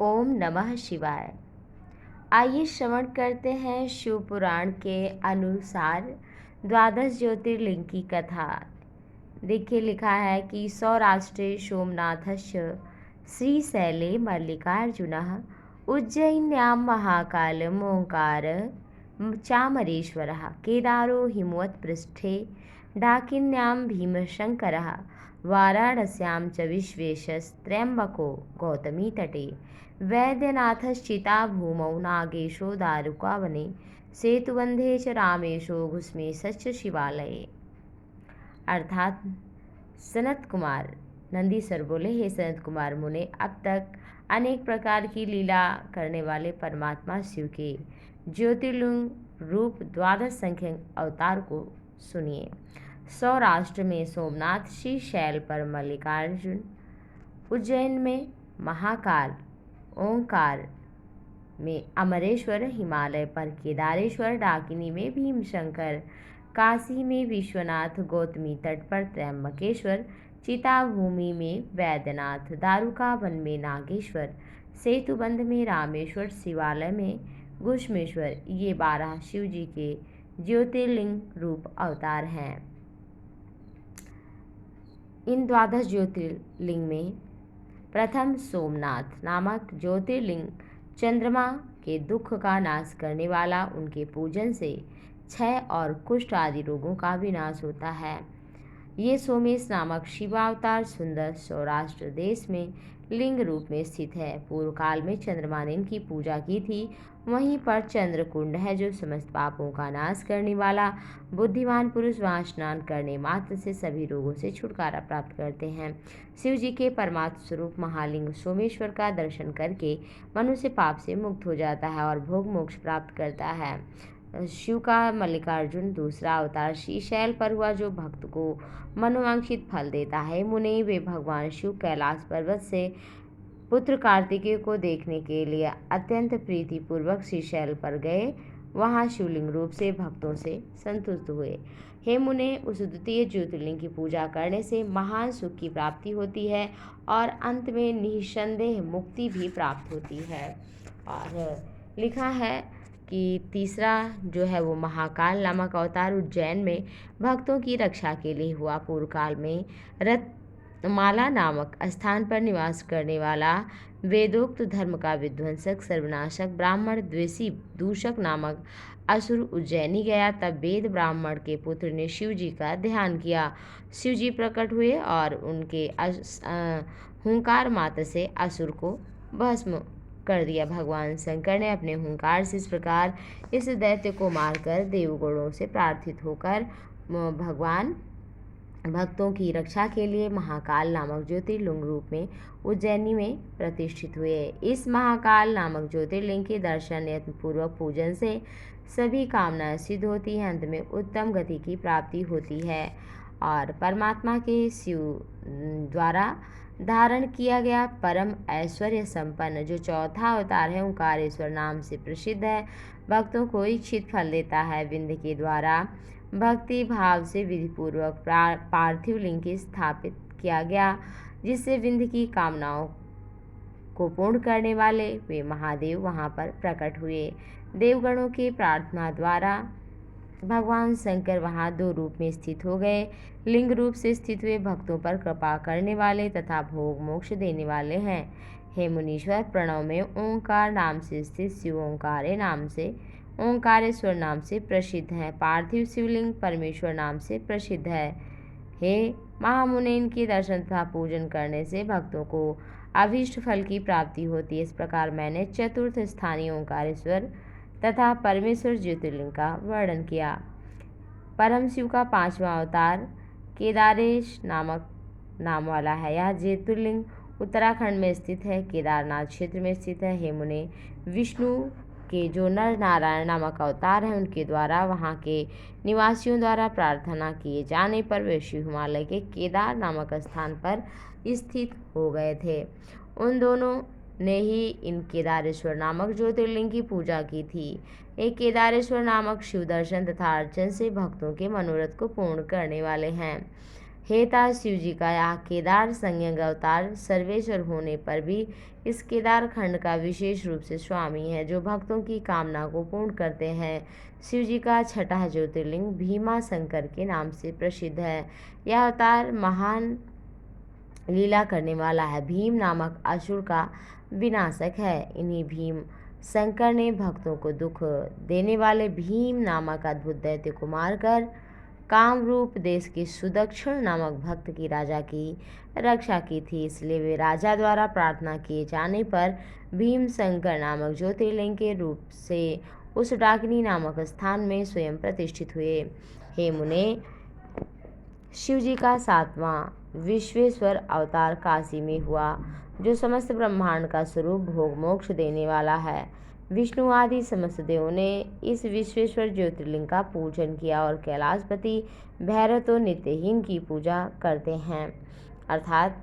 ओम नमः शिवाय। आइए श्रवण करते हैं शिव पुराण के अनुसार द्वादश ज्योतिर्लिंग की कथा। देखिए, लिखा है कि सौराष्ट्रे सोमनाथस्य श्रीशैले मल्लिकार्जुनः उज्जयिन्यां महाकालम् ओंकार चामरेश्वरः केदारो हिमवत्पृष्ठे डाकिन्यां भीमशङ्करः वाराणस्यां च विश्वेशस्त्र्यम्बको गौतमीतटे वैद्यनाथश्चिताभूमौ नागेशो दारुकावने सेतुबन्धे च रामेशो घुस्मेशश्च शिवालये। अर्थात सनत कुमार नंदीसर बोले, हे सनत कुमार मुने, अब तक अनेक प्रकार की लीला करने वाले परमात्मा शिव के ज्योतिर्लिंग रूप द्वादश संख्यक अवतार को सुनिए। सौराष्ट्र में सोमनाथ, श्रीशैल पर मल्लिकार्जुन, उज्जैन में महाकाल, ओंकार में अमरेश्वर, हिमालय पर केदारेश्वर, डाकिनी में भीमशंकर, काशी में विश्वनाथ, गौतमी तट पर त्र्यंबकेश्वर, चिताभूमि में वैद्यनाथ, दारुका वन में नागेश्वर, सेतुबंध में रामेश्वर, शिवालय में घुश्मेश्वर, ये 12 शिव जी के ज्योतिर्लिंग रूप अवतार हैं। इन द्वादश ज्योतिर्लिंग में प्रथम सोमनाथ नामक ज्योतिर्लिंग चंद्रमा के दुख का नाश करने वाला, उनके पूजन से क्षय और कुष्ठ आदि रोगों का विनाश होता है। ये सोमेश नामक शिवावतार सुंदर सौराष्ट्र देश में लिंग रूप में स्थित है। पूर्व काल में चंद्रमा ने इनकी पूजा की थी। वहीं पर चंद्रकुंड है, जो समस्त पापों का नाश करने वाला बुद्धिमान पुरुष वहाँ स्नान करने मात्र से सभी रोगों से छुटकारा प्राप्त करते हैं। शिव जी के परमात्म स्वरूप महालिंग सोमेश्वर का दर्शन करके मनुष्य पाप से मुक्त हो जाता है और भोग मोक्ष प्राप्त करता है। शिव का मल्लिकार्जुन दूसरा अवतार श्रीशैल पर हुआ, जो भक्त को मनोवांछित फल देता है। मुनि, वे भगवान शिव कैलाश पर्वत से पुत्र कार्तिकेय को देखने के लिए अत्यंत प्रीतिपूर्वक श्रीशैल पर गए। वहां शिवलिंग रूप से भक्तों से संतुष्ट हुए। हे मुने, उस द्वितीय ज्योतिर्लिंग की पूजा करने से महान सुख की प्राप्ति होती है और अंत में निसंदेह मुक्ति भी प्राप्त होती है। और लिखा है कि तीसरा जो है वो महाकाल नामक अवतार उज्जैन में भक्तों की रक्षा के लिए हुआ। पूर्व काल में रत्नमाला नामक स्थान पर निवास करने वाला वेदोक्त धर्म का विध्वंसक, सर्वनाशक, ब्राह्मण द्वेषी दूषक नामक असुर उज्जैनी गया। तब वेद ब्राह्मण के पुत्र ने शिव जी का ध्यान किया। शिव जी प्रकट हुए और उनके हुंकार मात्र से असुर को भस्म कर दिया। भगवान शंकर ने अपने हुंकार से इस प्रकार इस दैत्य को मारकर देवगणों से प्रार्थित होकर भगवान भक्तों की रक्षा के लिए महाकाल नामक ज्योतिर्लिंग रूप में उज्जैनी में प्रतिष्ठित हुए। इस महाकाल नामक ज्योतिर्लिंग के दर्शन यत्न पूर्वक पूजन से सभी कामनाएं सिद्ध होती हैं। अंत में उत्तम गति की प्राप्ति होती है और परमात्मा के शिव द्वारा धारण किया गया परम ऐश्वर्य संपन्न जो चौथा अवतार है, ओंकारेश्वर नाम से प्रसिद्ध है। भक्तों को इच्छित फल देता है। विंध्य के द्वारा भक्ति भाव से विधिपूर्वक पार्थिव लिंग स्थापित किया गया, जिससे विंध्य की कामनाओं को पूर्ण करने वाले वे महादेव वहां पर प्रकट हुए। देवगणों की प्रार्थना द्वारा भगवान शंकर वहां 2 रूप में स्थित हो गए। लिंग रूप से स्थित हुए भक्तों पर कृपा करने वाले तथा भोग मोक्ष देने वाले हैं। हे मुनीश्वर, प्रणव में ओंकार नाम से स्थित शिव ओंकारेश्वर नाम से प्रसिद्ध है। पार्थिव शिवलिंग परमेश्वर नाम से प्रसिद्ध है। हे महामुनि, इनके दर्शन तथा पूजन करने से भक्तों को अभीष्ट फल की प्राप्ति होती है। इस प्रकार मैंने चतुर्थ स्थानीय ओंकारेश्वर तथा परमेश्वर ज्योतिर्लिंग का वर्णन किया। परम शिव का 5वां अवतार केदारेश नामक नाम वाला है। यह ज्योतिर्लिंग उत्तराखंड में स्थित है, केदारनाथ क्षेत्र में स्थित है। हे मुने, विष्णु के जो नर नारायण नामक अवतार हैं, उनके द्वारा वहाँ के निवासियों द्वारा प्रार्थना किए जाने पर वे शिव हिमालय के केदार नामक स्थान पर स्थित हो गए थे। उन दोनों ने ही इन केदारेश्वर नामक ज्योतिर्लिंग की पूजा की थी। एक केदारेश्वर नामक शिव दर्शन तथा अर्चन से भक्तों के मनोरथ को पूर्ण करने वाले हैं। हेता शिव जी का यह केदार संज्ञक अवतार सर्वेश्वर होने पर भी इस केदार खंड का विशेष रूप से स्वामी है, जो भक्तों की कामना को पूर्ण करते हैं। शिव जी का छठा ज्योतिर्लिंग भीमा शंकर के नाम से प्रसिद्ध है। यह अवतार महान लीला करने वाला है, भीम नामक असुर का विनाशक है। इन्हीं भीम शंकर ने भक्तों को दुख देने वाले भीम नामक अद्भुत दैत्य को मारकर कामरूप देश के सुदक्षिण नामक भक्त की राजा की रक्षा की थी। इसलिए वे राजा द्वारा प्रार्थना किए जाने पर भीम शंकर नामक ज्योतिर्लिंग के रूप से उस डाकिनी नामक स्थान में स्वयं प्रतिष्ठित हुए। हे मुने, शिव जी का सातवां विश्वेश्वर अवतार काशी में हुआ, जो समस्त ब्रह्मांड का स्वरूप भोग मोक्ष देने वाला है। विष्णु आदि समस्त देवों ने इस विश्वेश्वर ज्योतिर्लिंग का पूजन किया और कैलाशपति भैरव तो नित्यहीन की पूजा करते हैं। अर्थात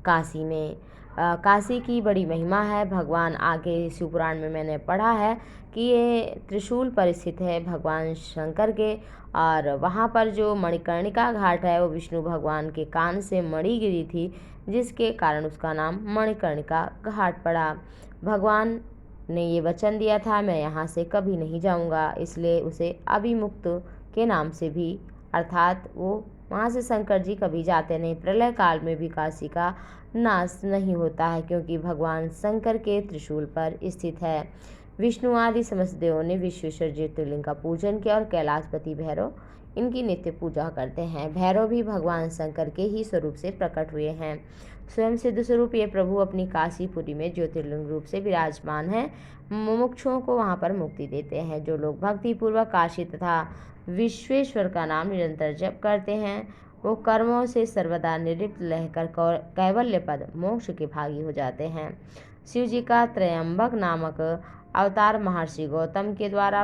काशी में काशी की बड़ी महिमा है। भगवान आगे शिवपुराण में मैंने पढ़ा है कि ये त्रिशूल पर स्थित है भगवान शंकर के, और वहाँ पर जो मणिकर्णिका घाट है वो विष्णु भगवान के कान से मणि गिरी थी, जिसके कारण उसका नाम मणिकर्णिका घाट पड़ा। भगवान ने ये वचन दिया था, मैं यहाँ से कभी नहीं जाऊँगा, इसलिए उसे अभिमुक्त के नाम से भी, अर्थात वो वहाँ से शंकर जी कभी जाते नहीं। प्रलय काल में भी काशी का नाश नहीं होता है, क्योंकि भगवान शंकर के त्रिशूल पर स्थित है। विष्णु आदि समस्त देवों ने विश्वेश्वर ज्योतिर्लिंग का पूजन किया और कैलाशपति भैरव इनकी नित्य पूजा करते हैं। भैरव भी भगवान शंकर के ही स्वरूप से प्रकट हुए हैं। स्वयं सिद्ध स्वरूप ये प्रभु अपनी काशीपुरी में ज्योतिर्लिंग रूप से विराजमान है। मुमुक्षुओं को वहाँ पर मुक्ति देते हैं। जो लोग भक्तिपूर्वक काशी तथा विश्वेश्वर का नाम निरंतर जप करते हैं, वो कर्मों से सर्वदा निवृत्त रहकर कैवल्य पद मोक्ष के भागी हो जाते हैं। शिव जी का त्रयंबक नामक अवतार महर्षि गौतम के द्वारा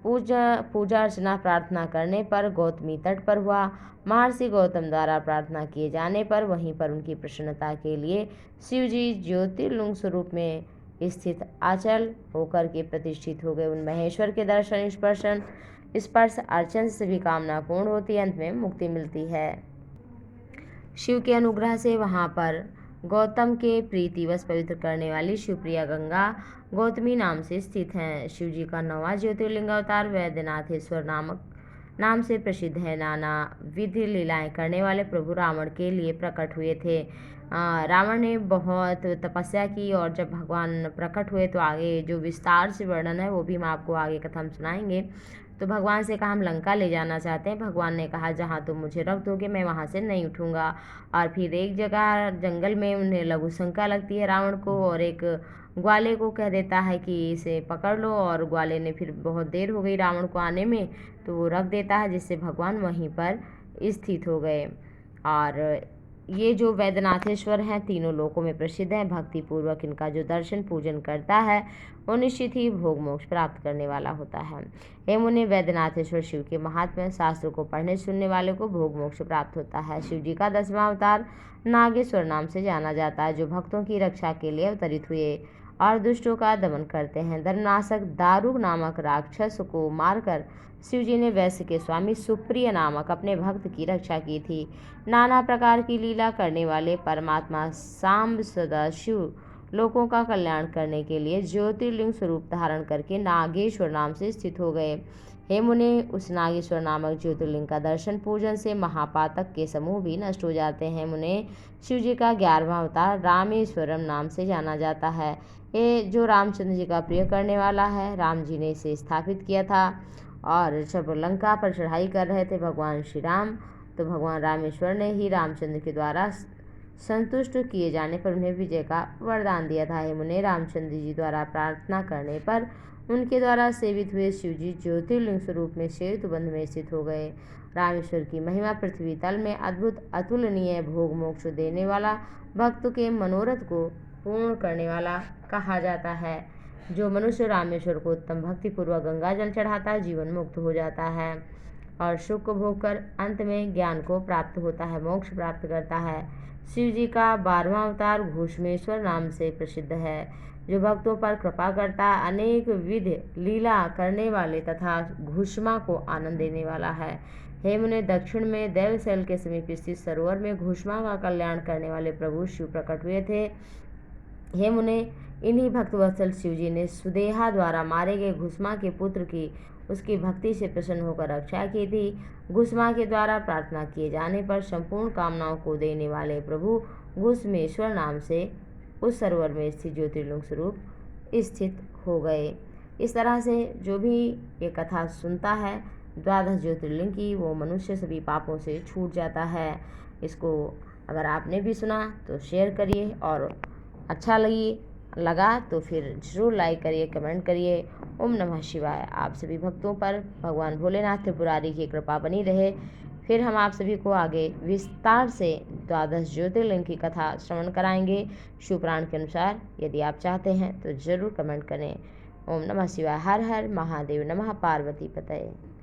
पूजा अर्चना प्रार्थना करने पर गौतमी तट पर हुआ। महर्षि गौतम द्वारा प्रार्थना किए जाने पर वहीं पर उनकी प्रसन्नता के लिए शिव जी ज्योतिर्लिंग स्वरूप में स्थित अचल होकर के प्रतिष्ठित हो गए। उन महेश्वर के दर्शन स्पर्श अर्चन से भी कामना पूर्ण होती है, अंत में मुक्ति मिलती है। शिव के अनुग्रह से वहाँ पर गौतम के प्रीतिवश पवित्र करने वाली शिवप्रिया गंगा गौतमी नाम से स्थित हैं। शिव जी का नौवां ज्योतिर्लिंग अवतार वैद्यनाथेश्वर नाम से प्रसिद्ध है। नाना विधि लीलाएं करने वाले प्रभु रावण के लिए प्रकट हुए थे। रावण ने बहुत तपस्या की और जब भगवान प्रकट हुए तो आगे जो विस्तार से वर्णन है वो भी हम आपको आगे कथा हम सुनाएंगे। तो भगवान से कहा हम लंका ले जाना चाहते हैं। भगवान ने कहा जहाँ तुम मुझे रख दोगे मैं वहाँ से नहीं उठूँगा। और फिर एक जगह जंगल में उन्हें लघु शंका लगती है रावण को, और एक ग्वाले को कह देता है कि इसे पकड़ लो, और ग्वाले ने फिर बहुत देर हो गई रावण को आने में तो वो रख देता है, जिससे भगवान वहीं पर स्थित हो गए। और ये जो वैद्यनाथेश्वर हैं तीनों लोकों में प्रसिद्ध हैं। भक्तिपूर्वक इनका जो दर्शन पूजन करता है वो निश्चित ही भोग मोक्ष प्राप्त करने वाला होता है। हे मुने, वैद्यनाथेश्वर शिव के महात्म्य शास्त्र को पढ़ने सुनने वाले को भोग मोक्ष प्राप्त होता है। शिव जी का 10वां अवतार नागेश्वर नाम से जाना जाता है, जो भक्तों की रक्षा के लिए अवतरित हुए और दुष्टों का दमन करते हैं। धर्मनाशक दारुक नामक राक्षस को मारकर शिव जी ने वैश्य के स्वामी सुप्रिय नामक अपने भक्त की रक्षा की थी। नाना प्रकार की लीला करने वाले परमात्मा सांब सदा शिव लोगों का कल्याण करने के लिए ज्योतिर्लिंग स्वरूप धारण करके नागेश्वर नाम से स्थित हो गए। हे मुने, उस नागेश्वर नामक ज्योतिर्लिंग का दर्शन पूजन से महापातक के समूह भी नष्ट हो जाते हैं। मुने, शिव जी का 11वां अवतार रामेश्वरम नाम से जाना जाता है। ये जो रामचंद्र जी का प्रिय करने वाला है, राम जी ने इसे स्थापित किया था। और जब लंका पर चढ़ाई कर रहे थे भगवान श्री राम, तो भगवान रामेश्वर ने ही रामचंद्र के द्वारा संतुष्ट किए जाने पर उन्हें विजय का वरदान दिया था। हे मुने, रामचंद्र जी द्वारा प्रार्थना करने पर उनके द्वारा सेवित हुए शिव जी ज्योतिर्लिंग स्वरूप में सेतुबंध में स्थित हो गए। रामेश्वर की महिमा पृथ्वी तल में अद्भुत अतुलनीय भोग मोक्ष देने वाला, भक्त के मनोरथ को पूर्ण करने वाला कहा जाता है। जो मनुष्य रामेश्वर को उत्तम भक्तिपूर्वक गंगा जल चढ़ाता है जीवन मुक्त हो जाता है और सुख को भोग कर अंत में ज्ञान को प्राप्त होता है, मोक्ष प्राप्त करता है। शिव जी का 12वां अवतार घूष्मेश्वर नाम से प्रसिद्ध है, जो भक्तों पर कृपा करता अनेक विध लीला करने वाले तथा घुष्मा को आनंद देने वाला है। हे मुने, दक्षिण में देवशैल के समीप स्थित सरोवर में घुष्मा का कल्याण करने वाले प्रभु शिव प्रकट हुए थे। हे मुने, इन्हीं भक्तवत्सल शिवजी ने सुदेहा द्वारा मारे गए घुष्मा के पुत्र की उसकी भक्ति से प्रसन्न होकर रक्षा की थी। घुष्मा के द्वारा प्रार्थना किए जाने पर संपूर्ण कामनाओं को देने वाले प्रभु घुष्मेश्वर नाम से उस सरोवर में स्थित ज्योतिर्लिंग स्वरूप स्थित हो गए। इस तरह से जो भी ये कथा सुनता है द्वादश ज्योतिर्लिंग की, वो मनुष्य सभी पापों से छूट जाता है। इसको अगर आपने भी सुना तो शेयर करिए, और अच्छा लगा तो फिर ज़रूर लाइक करिए, कमेंट करिए। ओम नमः शिवाय। आप सभी भक्तों पर भगवान भोलेनाथ त्रिपुरारी की कृपा बनी रहे। फिर हम आप सभी को आगे विस्तार से द्वादश ज्योतिर्लिंग की कथा श्रवण कराएंगे शिवपुराण के अनुसार। यदि आप चाहते हैं तो ज़रूर कमेंट करें। ओम नमः शिवाय। हर हर महादेव। नमः पार्वती पतये।